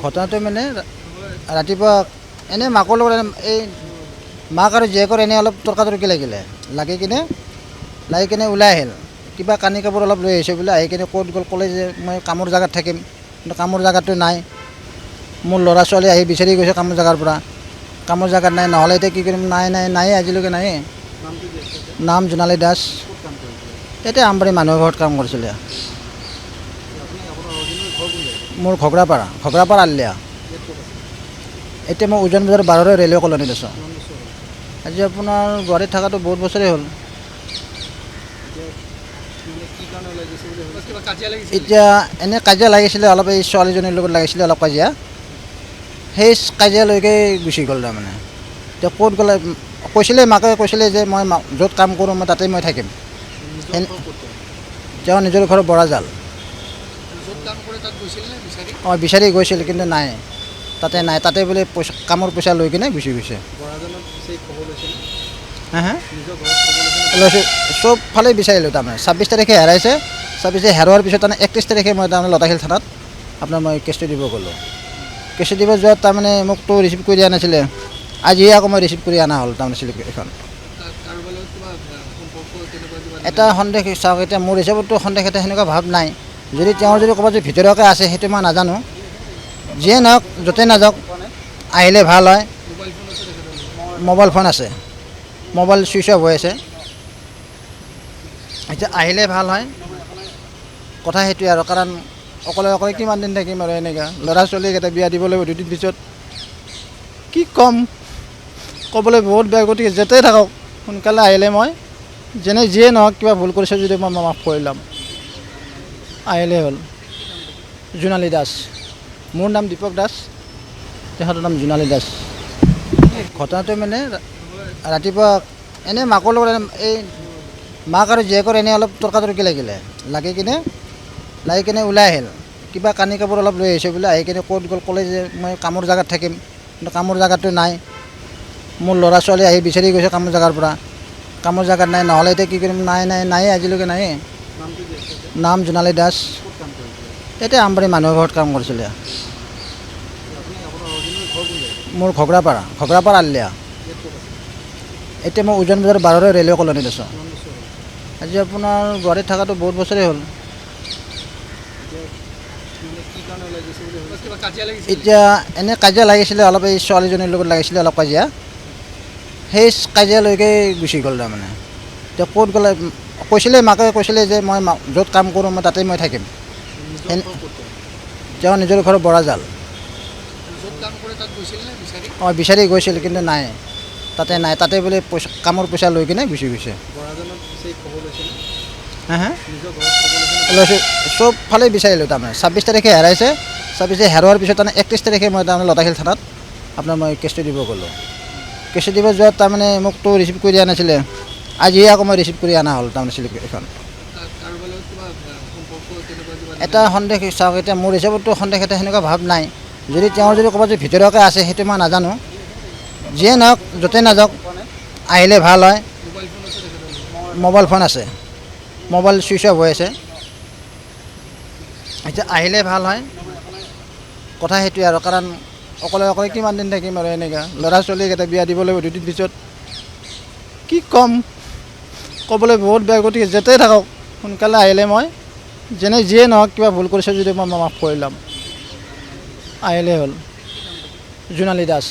ঘটনাটো মানে ৰাতিপুৱা এনেই মাকৰ লগত এই মাক আৰু জীয়েকৰ এনেই অলপ তৰ্কাতৰ্কি লাগি কিনে ওলাই আহিল। কিবা কানি কাপোৰ অলপ লৈ আহিছে বোলে, আহি কিনে ক'ত গ'ল, ক'লে যে মই কামৰ জেগাত থাকিম, কিন্তু কামৰ জেগাটো নাই। মোৰ ল'ৰা ছোৱালী আহি বিচাৰি গৈছে কামৰ জেগাৰ পৰা, কামৰ জেগাত নাই, নহ'লে এতিয়া কি কৰিম, নাই আজিলৈকে নাই। নাম জোনালী দাস। এতিয়া আমবাৰী মানুহৰ ঘৰত কাম কৰিছিলে। মোৰ ঘগ্ৰাপাৰা আলিয়া। এতিয়া মই উজান বজাৰ 12 ৰেলৱে কলনীত আছোঁ। আজি আপোনাৰ গুৱাহাটীত থকাটো বহুত বছৰেই হ'ল। এতিয়া এনেই কাজিয়া লাগিছিলে অলপ, এই ছোৱালীজনীৰ লগত লাগিছিলে অলপ কাজিয়া, সেই কাজিয়ালৈকে গুচি গ'ল। তাৰমানে এতিয়া ক'ত গ'লে মাকে কৈছিলে যে মই য'ত কাম কৰোঁ মই তাতেই মই থাকিম। তেওঁ নিজৰ ঘৰ বৰাজাল। অঁ, বিচাৰি গৈছিল কিন্তু নাই, তাতে বোলে কামৰ পইচা লৈ কিনে গুচি গৈছে। লৈছোঁ, চব ফালে বিচাৰিলোঁ। তাৰমানে 26 তাৰিখে হেৰাইছে, 26 হেৰোৱাৰ পিছত তাৰমানে 31 তাৰিখে মই তাৰমানে লতাশিল থানাত মই কেছটো দিব গ'লোঁ। কেছটো দিব যোৱাত তাৰমানে মোকতো ৰিচিভ কৰি দিয়া নাছিলে, আজিহে আকৌ মই ৰিচিভ কৰি অনা হ'ল তাৰমানে শ্লিপ এখন। এটা সন্দেহ চাওক, এতিয়া মোৰ হিচাপততো সন্দেহ এটা সেনেকুৱা ভাৱ নাই। যদি তেওঁৰ ক'ৰবাত ভিতৰুৱাকৈ আছে সেইটো মই নাজানো। যিয়ে নহওক, য'তেই নাযাওক আহিলে ভাল হয়। মোবাইল ফোন আছে, মোবাইল ছুইচ অফ হৈ আছে। এতিয়া আহিলে ভাল হয়, কথা সেইটোৱে আৰু। কাৰণ অকলে কিমান দিন থাকিম আৰু এনেকুৱা। ল'ৰা ছোৱালীক এটা বিয়া দিব লাগিব 2 দিন পিছত। কি ক'ম, ক'বলৈ বহুত বেয়া। গতিকে যেতেই থাকক, সোনকালে আহিলে মই যিয়ে নহওক, কিবা ভুল কৰিছে যদি মই মাফ কৰি ল'ম, আহিলেই হ'ল। জোনালী দাস। মোৰ নাম দীপক দাস, তেখেতৰ নাম জোনালী দাস। ঘটনাটো মানে ৰাতিপুৱা এনেই মাকৰ লগত এই মাক আৰু জীয়েকৰ এনেই অলপ তৰ্কাতৰ্কি লাগি কিনে ওলাই আহিল। কিবা কানি কাপোৰ অলপ লৈ আহিছে বোলে, আহি কিনে ক'ত গ'ল, ক'লে যে মই কামৰ জেগাত থাকিম, কিন্তু কামৰ জেগাটো নাই। মোৰ ল'ৰা ছোৱালী আহি বিচাৰি গৈছে কামৰ জেগাৰ পৰা, কামৰ জেগাত নাই, নহ'লে এতিয়া কি কৰিম, নাই আজিলৈকে নাই। নাম জোনালী দাস। এতিয়া আমবাৰী মানুহৰ ঘৰত কাম কৰিছিলে। মোৰ ঘগ্ৰাপাৰা আলিয়া। এতিয়া মই উজান বজাৰ 12 ৰেলৱে কলনীত আছোঁ। আজি আপোনাৰ গুৱাহাটীত থকাটো বহুত বছৰেই হ'ল। এতিয়া এনেই কাজিয়া লাগিছিলে অলপ, এই ছোৱালীজনীৰ লগত লাগিছিলে অলপ কাজিয়া, সেই কাজিয়ালৈকে গুচি গ'ল। তাৰমানে এতিয়া ক'ত গ'লে মাকে কৈছিলে যে মই য'ত কাম কৰোঁ মই তাতেই মই থাকিম। তেওঁ নিজৰ ঘৰ বৰাজাল। অঁ, বিচাৰি গৈছিল কিন্তু নাই, তাতে বোলে কামৰ পইচা লৈ কিনে গুচি গৈছে। লৈছোঁ, চব ফালে বিচাৰিলোঁ। তাৰমানে 26 তাৰিখে হেৰাইছে, 26 হেৰোৱাৰ পিছত তাৰমানে 31 তাৰিখে মই তাৰমানে লতাশিল থানাত মই কেছটো দিব গ'লোঁ। কেছটো দিব যোৱাত তাৰমানে মোকতো ৰিচিভ কৰি দিয়া নাছিলে, আজিহে আকৌ মই ৰিচিভ কৰি অনা হ'ল তাৰমানে শ্লিপ এখন। এটা সন্দেহ চাওক, এতিয়া মোৰ হিচাপততো সন্দেহ এটা সেনেকুৱা ভাৱ নাই। যদি তেওঁৰ ক'ৰবাত ভিতৰুৱাকৈ আছে সেইটো মই নাজানো। যিয়ে নহওক, য'তেই নাযাওক আহিলে ভাল হয়। মোবাইল ফোন আছে, মোবাইল ছুইচ অফ হৈ আছে। এতিয়া আহিলে ভাল হয়, কথা সেইটোৱে আৰু। কাৰণ অকলে কিমান দিন থাকিম আৰু এনেকুৱা। ল'ৰা ছোৱালীক এটা বিয়া দিব লাগিব 2 দিন পিছত। কি ক'ম, ক'বলৈ বহুত বেয়া। গতিকে যেতেই থাকক, সোনকালে আহিলে মই যিয়ে নহওক, কিবা ভুল কৰিছে যদি মই মাফ কৰি ল'ম, আহিলেই হ'ল। জোনালী দাস।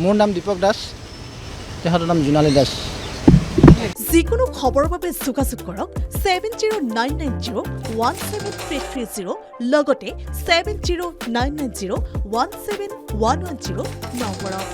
মোৰ নাম দীপক দাস, তেখেতৰ নাম জোনালী দাস। যিকোনো খবৰৰ বাবে যোগাযোগ কৰক 7099017330 লগতে 7099017110 নম্বৰত।